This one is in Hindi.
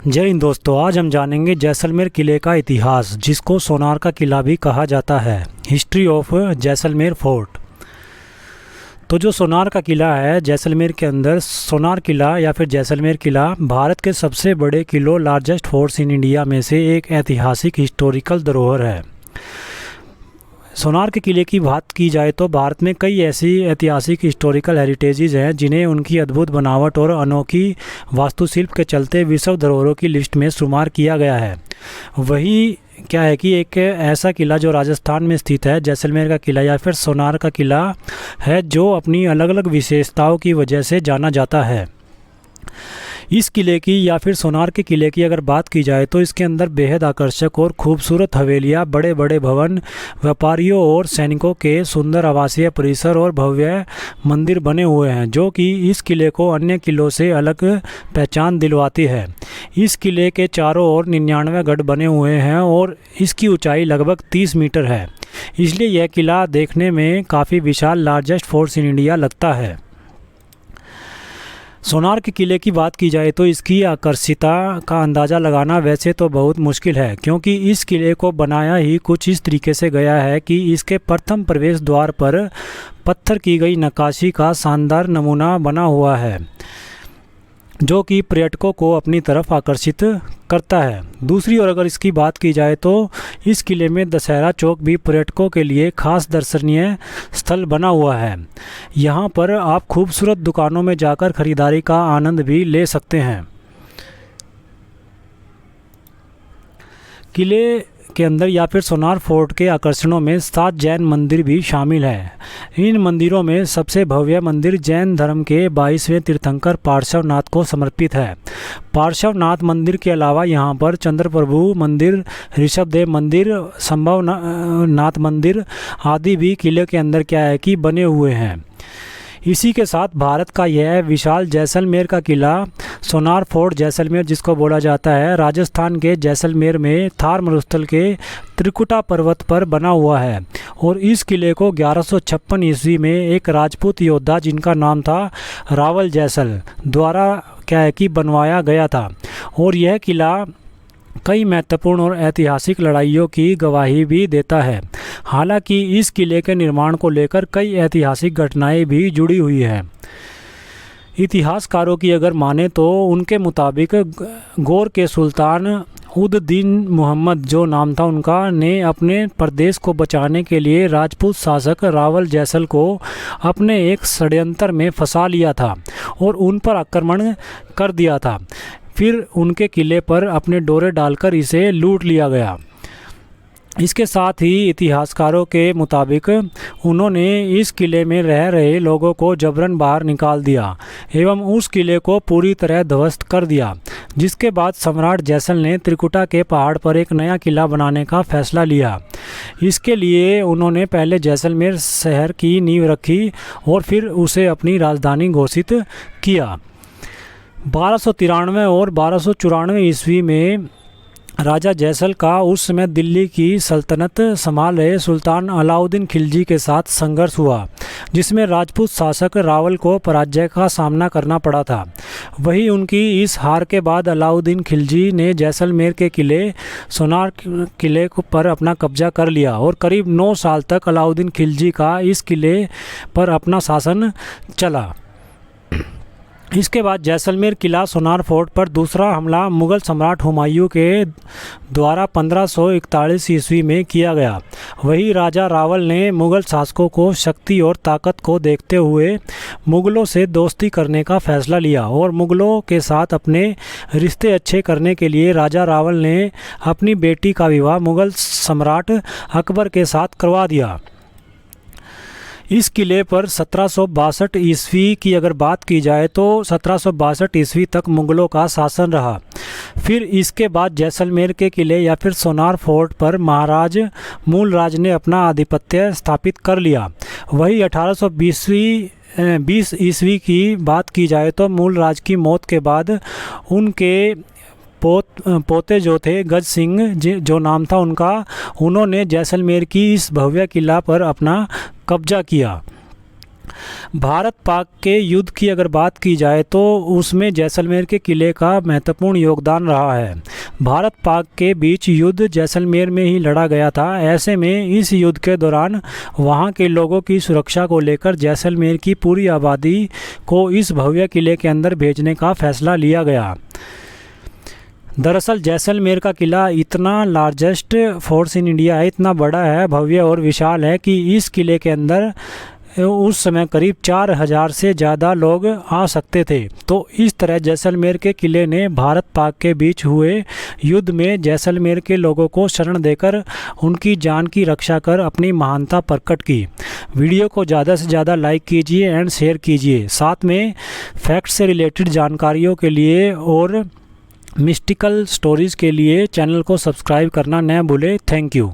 जय हिंद दोस्तों, आज हम जानेंगे जैसलमेर किले का इतिहास, जिसको सोनार का किला भी कहा जाता है। History of Jaisalmer fort. तो जो सोनार का किला है जैसलमेर के अंदर, सोनार किला या फिर जैसलमेर किला भारत के सबसे बड़े किलों, लार्जेस्ट फोर्ट्स इन इंडिया में से एक ऐतिहासिक हिस्टोरिकल धरोहर है। सोनार के किले की बात की जाए तो भारत में कई ऐसी ऐतिहासिक हिस्टोरिकल हेरिटेजेस हैं जिन्हें उनकी अद्भुत बनावट और अनोखी वास्तुशिल्प के चलते विश्व धरोहरों की लिस्ट में शुमार किया गया है। वही क्या है कि एक ऐसा किला जो राजस्थान में स्थित है, जैसलमेर का किला या फिर सोनार का किला है, जो अपनी अलग अलग विशेषताओं की वजह से जाना जाता है। इस किले की या फिर सोनार के किले की अगर बात की जाए तो इसके अंदर बेहद आकर्षक और खूबसूरत हवेलियाँ, बड़े बड़े भवन, व्यापारियों और सैनिकों के सुंदर आवासीय परिसर और भव्य मंदिर बने हुए हैं, जो कि इस किले को अन्य किलों से अलग पहचान दिलवाती है। इस किले के चारों ओर 99 गढ़ बने हुए हैं और इसकी ऊंचाई लगभग 30 मीटर है, इसलिए यह किला देखने में काफ़ी विशाल, लार्जेस्ट फोर्ट इन इंडिया लगता है। सोनार के किले की बात की जाए तो इसकी आकर्षकता का अंदाज़ा लगाना वैसे तो बहुत मुश्किल है, क्योंकि इस किले को बनाया ही कुछ इस तरीके से गया है कि इसके प्रथम प्रवेश द्वार पर पत्थर की गई नक्काशी का शानदार नमूना बना हुआ है, जो कि पर्यटकों को अपनी तरफ आकर्षित करता है। दूसरी ओर अगर इसकी बात की जाए तो इस किले में दशहरा चौक भी पर्यटकों के लिए खास दर्शनीय स्थल बना हुआ है। यहाँ पर आप खूबसूरत दुकानों में जाकर खरीदारी का आनंद भी ले सकते हैं। किले के अंदर या फिर सोनार फोर्ट के आकर्षणों में 7 जैन मंदिर भी शामिल हैं। इन मंदिरों में सबसे भव्य मंदिर जैन धर्म के 22वें तीर्थंकर पार्श्वनाथ को समर्पित है। पार्श्वनाथ मंदिर के अलावा यहाँ पर चंद्रप्रभु मंदिर, ऋषभदेव मंदिर, संभवनाथ मंदिर आदि भी किले के अंदर क्या है कि बने हुए हैं। इसी के साथ भारत का यह विशाल जैसलमेर का किला, सोनार फोर्ट जैसलमेर जिसको बोला जाता है, राजस्थान के जैसलमेर में थार मरुस्थल के त्रिकुटा पर्वत पर बना हुआ है। और इस किले को 1156 ईस्वी में एक राजपूत योद्धा जिनका नाम था रावल जैसल द्वारा क्या है कि बनवाया गया था। और यह किला कई महत्वपूर्ण और ऐतिहासिक लड़ाइयों की गवाही भी देता है। हालांकि इस किले के निर्माण को लेकर कई ऐतिहासिक घटनाएं भी जुड़ी हुई हैं। इतिहासकारों की अगर माने तो उनके मुताबिक गौर के सुल्तान उद दीन मोहम्मद, जो नाम था उनका, ने अपने प्रदेश को बचाने के लिए राजपूत शासक रावल जैसल को अपने एक षड्यंत्र में फंसा लिया था और उन पर आक्रमण कर दिया था। फिर उनके किले पर अपने डोरे डालकर इसे लूट लिया गया। इसके साथ ही इतिहासकारों के मुताबिक उन्होंने इस किले में रह रहे लोगों को जबरन बाहर निकाल दिया एवं उस किले को पूरी तरह ध्वस्त कर दिया, जिसके बाद सम्राट जैसल ने त्रिकुटा के पहाड़ पर एक नया किला बनाने का फैसला लिया। इसके लिए उन्होंने पहले जैसलमेर शहर की नींव रखी और फिर उसे अपनी राजधानी घोषित किया। 1293 और 1294 ईस्वी में राजा जैसल का उस समय दिल्ली की सल्तनत संभाल रहे सुल्तान अलाउद्दीन खिलजी के साथ संघर्ष हुआ, जिसमें राजपूत शासक रावल को पराजय का सामना करना पड़ा था। वहीं उनकी इस हार के बाद अलाउद्दीन खिलजी ने जैसलमेर के किले, सोनार किले पर अपना कब्जा कर लिया और करीब 9 साल तक अलाउद्दीन खिलजी का इस किले पर अपना शासन चला। इसके बाद जैसलमेर किला सोनार फोर्ट पर दूसरा हमला मुगल सम्राट हुमायूं के द्वारा 1541 ईस्वी में किया गया। वही राजा रावल ने मुगल शासकों को शक्ति और ताकत को देखते हुए मुगलों से दोस्ती करने का फैसला लिया और मुगलों के साथ अपने रिश्ते अच्छे करने के लिए राजा रावल ने अपनी बेटी का विवाह मुगल सम्राट अकबर के साथ करवा दिया। इस किले पर 1762 ईस्वी की अगर बात की जाए तो 1762 ईस्वी तक मुगलों का शासन रहा। फिर इसके बाद जैसलमेर के किले या फिर सोनार फोर्ट पर महाराज मूलराज ने अपना आधिपत्य स्थापित कर लिया। वही 1820 ईस्वी की बात की जाए तो मूलराज की मौत के बाद उनके पोते जो थे गज सिंह, जो नाम था उनका, उन्होंने जैसलमेर की इस भव्य किला पर अपना कब्जा किया। भारत पाक के युद्ध की अगर बात की जाए तो उसमें जैसलमेर के किले का महत्वपूर्ण योगदान रहा है। भारत पाक के बीच युद्ध जैसलमेर में ही लड़ा गया था। ऐसे में इस युद्ध के दौरान वहां के लोगों की सुरक्षा को लेकर जैसलमेर की पूरी आबादी को इस भव्य किले के अंदर भेजने का फैसला लिया गया। दरअसल जैसलमेर का किला इतना लार्जेस्ट फोर्स इन इंडिया है, इतना बड़ा है, भव्य और विशाल है कि इस किले के अंदर उस समय करीब 4000 से ज़्यादा लोग आ सकते थे। तो इस तरह जैसलमेर के किले ने भारत पाक के बीच हुए युद्ध में जैसलमेर के लोगों को शरण देकर उनकी जान की रक्षा कर अपनी महानता प्रकट की। वीडियो को ज़्यादा से ज़्यादा लाइक कीजिए एंड शेयर कीजिए। साथ में फैक्ट से रिलेटेड जानकारियों के लिए और मिस्टिकल स्टोरीज़ के लिए चैनल को सब्सक्राइब करना न भूलें। Thank you.